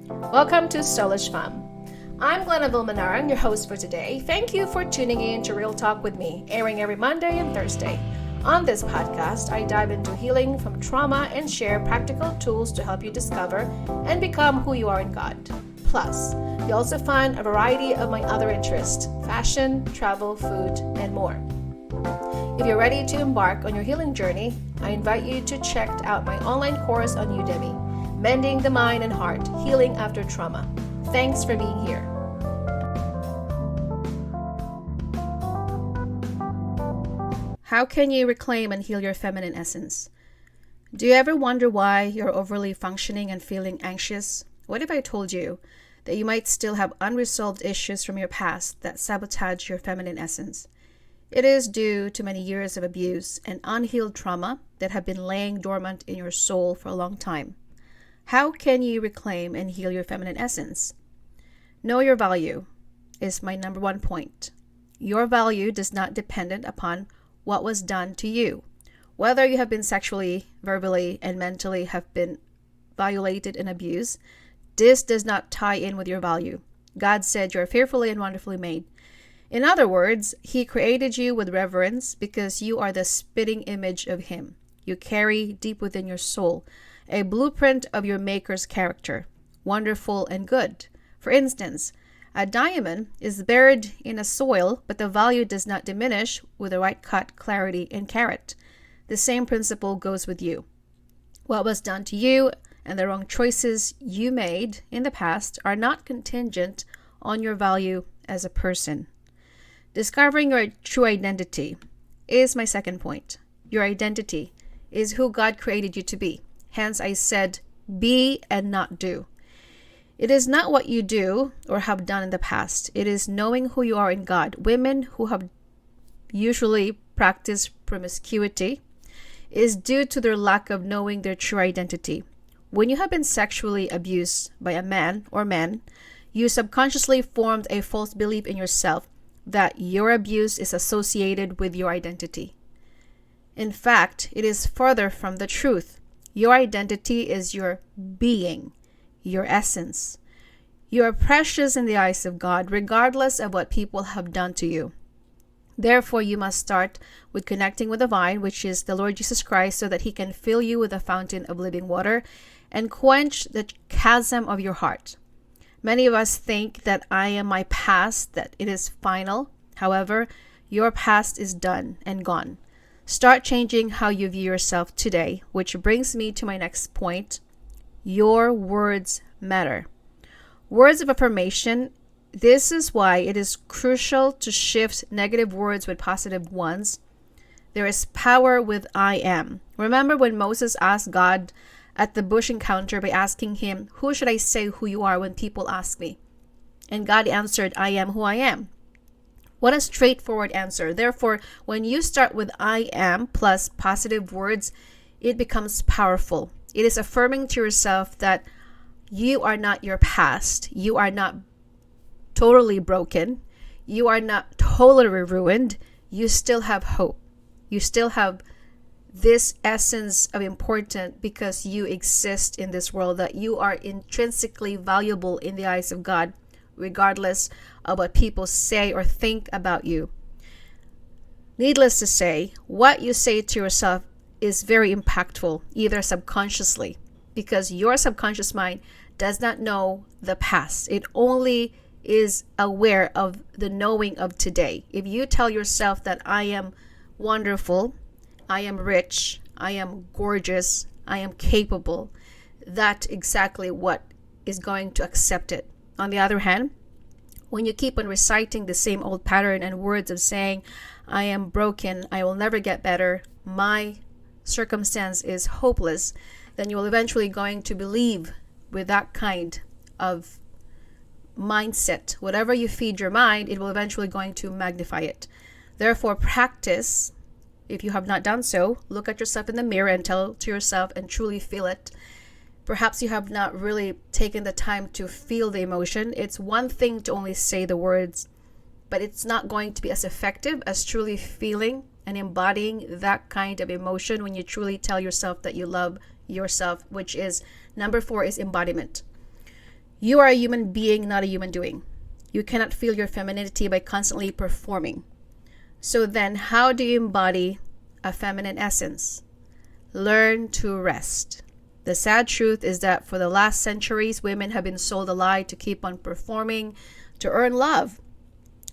Welcome to Soulish Fam. I'm Glenna Vilmanaran, your host for today. Thank you for tuning in to Real Talk with me, airing every Monday and Thursday. On this podcast, I dive into healing from trauma and share practical tools to help you discover and become who you are in God. Plus, you also find a variety of my other interests: fashion, travel, food, and more. If you're ready to embark on your healing journey, I invite you to check out my online course on Udemy, Mending the Mind and Heart, Healing After Trauma. Thanks for being here. How can you reclaim and heal your feminine essence? Do you ever wonder why you're overly functioning and feeling anxious? What if I told you that you might still have unresolved issues from your past that sabotage your feminine essence? It is due to many years of abuse and unhealed trauma that have been laying dormant in your soul for a long time. How can you reclaim and heal your feminine essence? Know your value is my number one point. Your value does not depend upon what was done to you. Whether you have been sexually, verbally, and mentally have been violated and abused, this does not tie in with your value. God said you are fearfully and wonderfully made. In other words, He created you with reverence because you are the spitting image of Him. You carry deep within your soul a blueprint of your Maker's character, wonderful and good. For instance, a diamond is buried in a soil, but the value does not diminish with the right cut, clarity, and carat. The same principle goes with you. What was done to you and the wrong choices you made in the past are not contingent on your value as a person. Discovering your true identity is my second point. Your identity is who God created you to be. Hence, I said, be and not do. It is not what you do or have done in the past. It is knowing who you are in God. Women who have usually practiced promiscuity is due to their lack of knowing their true identity. When you have been sexually abused by a man or men, you subconsciously formed a false belief in yourself that your abuse is associated with your identity. In fact, it is further from the truth. Your identity is your being, your essence. You are precious in the eyes of God, regardless of what people have done to you. Therefore, you must start with connecting with the vine, which is the Lord Jesus Christ, so that He can fill you with a fountain of living water and quench the chasm of your heart. Many of us think that I am my past, that it is final. However, your past is done and gone. Start changing how you view yourself today, which brings me to my next point. Your words matter. Words of affirmation. This is why it is crucial to shift negative words with positive ones. There is power with I am. Remember when Moses asked God at the bush encounter by asking him, "Who should I say who you are when people ask me?" And God answered, "I am who I am." What a straightforward answer. Therefore, when you start with I am plus positive words, it becomes powerful. It is affirming to yourself that you are not your past. You are not totally broken. You are not totally ruined. You still have hope. You still have this essence of important because you exist in this world, that you are intrinsically valuable in the eyes of God, regardless of what people say or think about you. Needless to say, what you say to yourself is very impactful, either subconsciously, because your subconscious mind does not know the past. It only is aware of the knowing of today. If you tell yourself that I am wonderful, I am rich, I am gorgeous, I am capable, that's exactly what is going to accept it. On the other hand, when you keep on reciting the same old pattern and words of saying, I am broken, I will never get better, my circumstance is hopeless, then you will eventually going to believe with that kind of mindset. Whatever you feed your mind, it will eventually going to magnify it. Therefore, practice. If you have not done so, look at yourself in the mirror and tell to yourself and truly feel it. Perhaps you have not really taken the time to feel the emotion. It's one thing to only say the words, but it's not going to be as effective as truly feeling and embodying that kind of emotion when you truly tell yourself that you love yourself, which is number 4 is embodiment. You are a human being, not a human doing. You cannot feel your femininity by constantly performing. So then, how do you embody a feminine essence? Learn to rest. The sad truth is that for the last centuries, women have been sold a lie to keep on performing to earn love.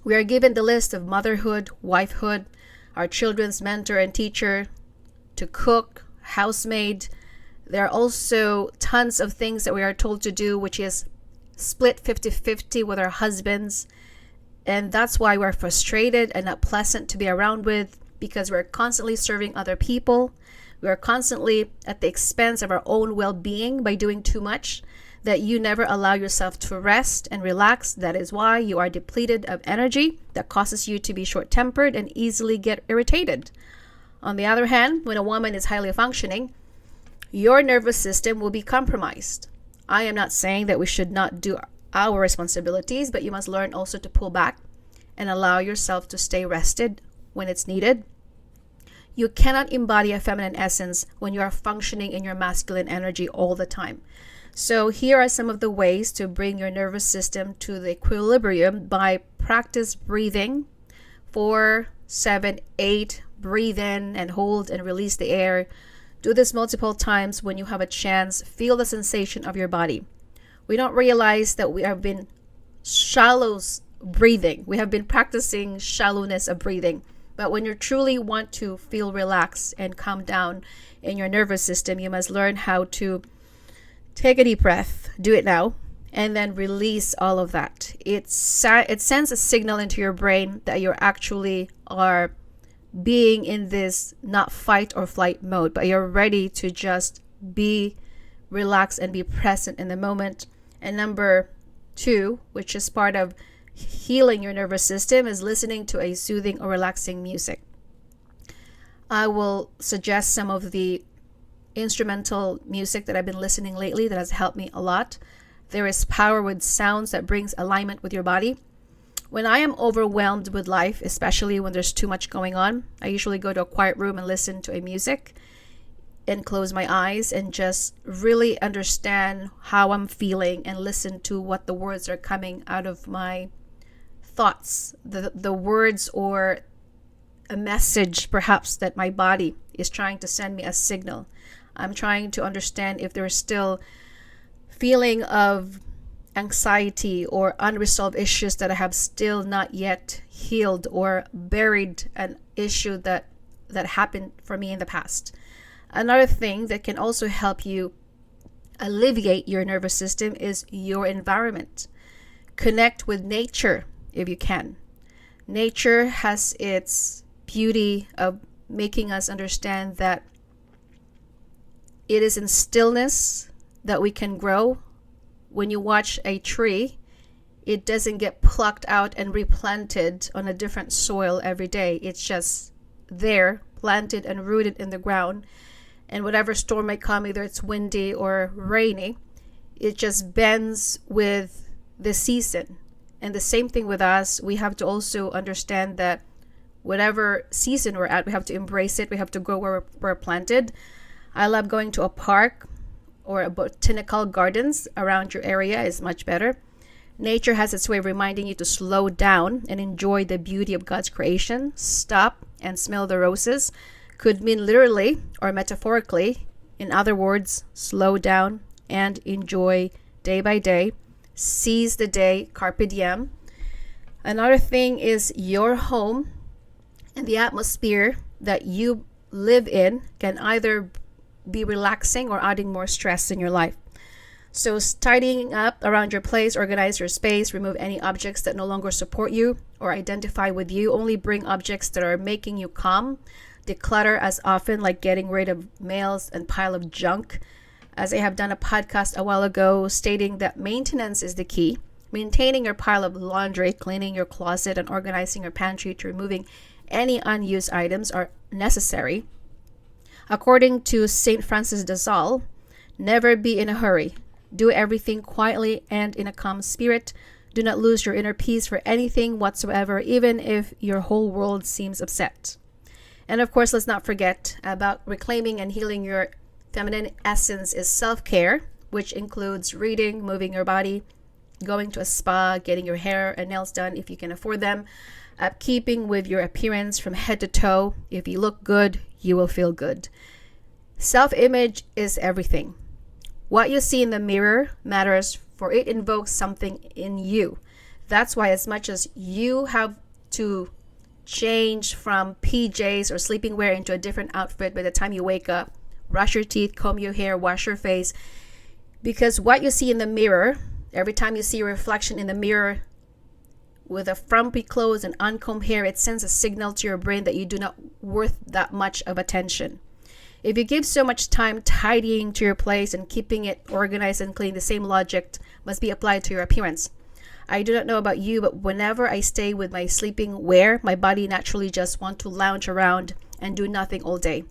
We are given the list of motherhood, wifehood, our children's mentor and teacher, to cook, housemaid. There are also tons of things that we are told to do, which is split 50-50 with our husbands. And that's why we're frustrated and not pleasant to be around with, because we're constantly serving other people. We are constantly at the expense of our own well-being by doing too much, that you never allow yourself to rest and relax. That is why you are depleted of energy. That causes you to be short-tempered and easily get irritated. On the other hand, when a woman is highly functioning, your nervous system will be compromised. I am not saying that we should not do our responsibilities, but you must learn also to pull back and allow yourself to stay rested when it's needed. You cannot embody a feminine essence when you are functioning in your masculine energy all the time. So here are some of the ways to bring your nervous system to the equilibrium by practice breathing. 4, 7, 8, breathe in and hold and release the air. Do this multiple times when you have a chance. Feel the sensation of your body. We don't realize that we have been shallow breathing. We have been practicing shallowness of breathing. But when you truly want to feel relaxed and calm down in your nervous system, you must learn how to take a deep breath. Do it now. And then release all of that. It sends a signal into your brain that you actually are being in this not fight or flight mode, but you're ready to just be relaxed and be present in the moment. And number 2, which is part of healing your nervous system, is listening to a soothing or relaxing music. I will suggest some of the instrumental music that I've been listening lately that has helped me a lot. There is power with sounds that brings alignment with your body. When I am overwhelmed with life, especially when there's too much going on, I usually go to a quiet room and listen to a music and close my eyes and just really understand how I'm feeling and listen to what the words are coming out of my thoughts, the words or a message perhaps that my body is trying to send me a signal. I'm trying to understand if there's still feeling of anxiety or unresolved issues that I have still not yet healed, or buried an issue that happened for me in the past. Another thing that can also help you alleviate your nervous system is your environment. Connect with nature if you can. Nature has its beauty of making us understand that it is in stillness that we can grow. When you watch a tree, it doesn't get plucked out and replanted on a different soil every day. It's just there, planted and rooted in the ground. And whatever storm may come, either it's windy or rainy, it just bends with the season. And the same thing with us. We have to also understand that whatever season we're at, we have to embrace it. We have to go where we're planted. I love going to a park or a botanical gardens around your area is much better. Nature has its way of reminding you to slow down and enjoy the beauty of God's creation. Stop and smell the roses. Could mean literally or metaphorically. In other words, slow down and enjoy day by day. Seize the day, carpe diem. Another thing is your home and the atmosphere that you live in can either be relaxing or adding more stress in your life. So tidying up around your place, organize your space, remove any objects that no longer support you or identify with you. Only bring objects that are making you calm. Declutter as often, like getting rid of mails and pile of junk. As I have done a podcast a while ago stating that maintenance is the key. Maintaining your pile of laundry, cleaning your closet, and organizing your pantry to removing any unused items are necessary. According to St. Francis de Sales, never be in a hurry. Do everything quietly and in a calm spirit. Do not lose your inner peace for anything whatsoever, even if your whole world seems upset. And of course, let's not forget about reclaiming and healing your feminine essence is self-care, which includes reading, moving your body, going to a spa, getting your hair and nails done if you can afford them, keeping with your appearance from head to toe. If you look good, you will feel good. Self-image is everything. What you see in the mirror matters, for it invokes something in you. That's why as much as you have to change from PJs or sleeping wear into a different outfit by the time you wake up, brush your teeth, comb your hair, wash your face, because what you see in the mirror, every time you see a reflection in the mirror with a frumpy clothes and uncombed hair, it sends a signal to your brain that you do not worth that much of attention. If you give so much time tidying to your place and keeping it organized and clean, the same logic must be applied to your appearance. I do not know about you, but whenever I stay with my sleeping wear, my body naturally just wants to lounge around and do nothing all day.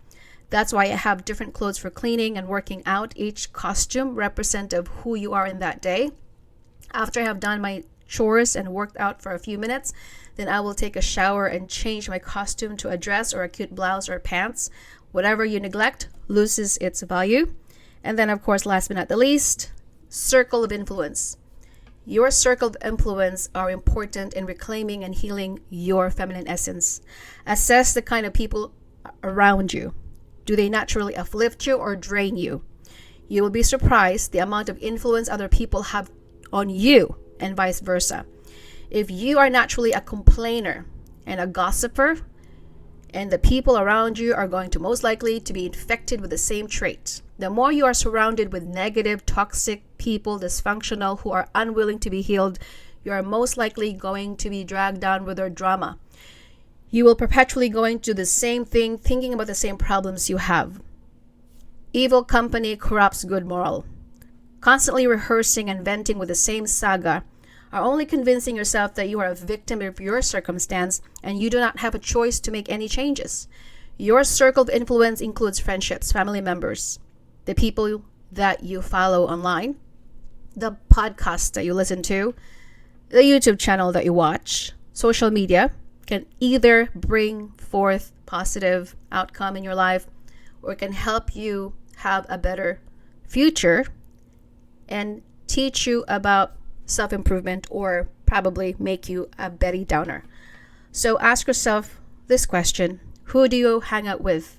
That's why I have different clothes for cleaning and working out. Each costume representative of who you are in that day. After I have done my chores and worked out for a few minutes, then I will take a shower and change my costume to a dress or a cute blouse or pants. Whatever you neglect loses its value. And then, of course, last but not the least, circle of influence. Your circle of influence are important in reclaiming and healing your feminine essence. Assess the kind of people around you. Do they naturally uplift you or drain you? You will be surprised the amount of influence other people have on you and vice versa. If you are naturally a complainer and a gossiper, and the people around you are going to most likely to be infected with the same trait. The more you are surrounded with negative, toxic people, dysfunctional, who are unwilling to be healed, you are most likely going to be dragged down with their drama. You will perpetually going to the same thing, thinking about the same problems you have. Evil company corrupts good moral. Constantly rehearsing and venting with the same saga are only convincing yourself that you are a victim of your circumstance and you do not have a choice to make any changes. Your circle of influence includes friendships, family members, the people that you follow online, the podcasts that you listen to, the YouTube channel that you watch. Social media can either bring forth positive outcome in your life or it can help you have a better future and teach you about self-improvement or probably make you a Betty Downer. So ask yourself this question: who do you hang out with?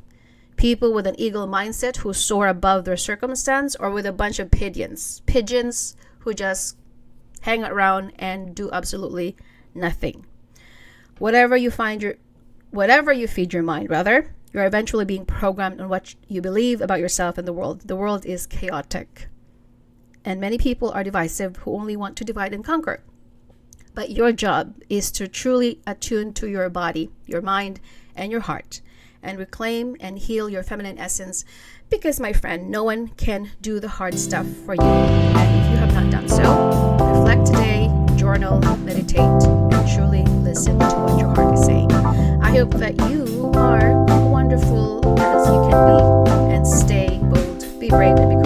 People with an eagle mindset who soar above their circumstance, or with a bunch of pigeons who just hang around and do absolutely nothing? Whatever you feed your mind, you're eventually being programmed on what you believe about yourself and the world. The world is chaotic. And many people are divisive who only want to divide and conquer. But your job is to truly attune to your body, your mind, and your heart, and reclaim and heal your feminine essence. Because, my friend, no one can do the hard stuff for you. And if you have not done so, reflect today, journal, meditate, and truly listen to what your heart is saying. I hope that you are wonderful as you can be, and stay bold, be brave, and be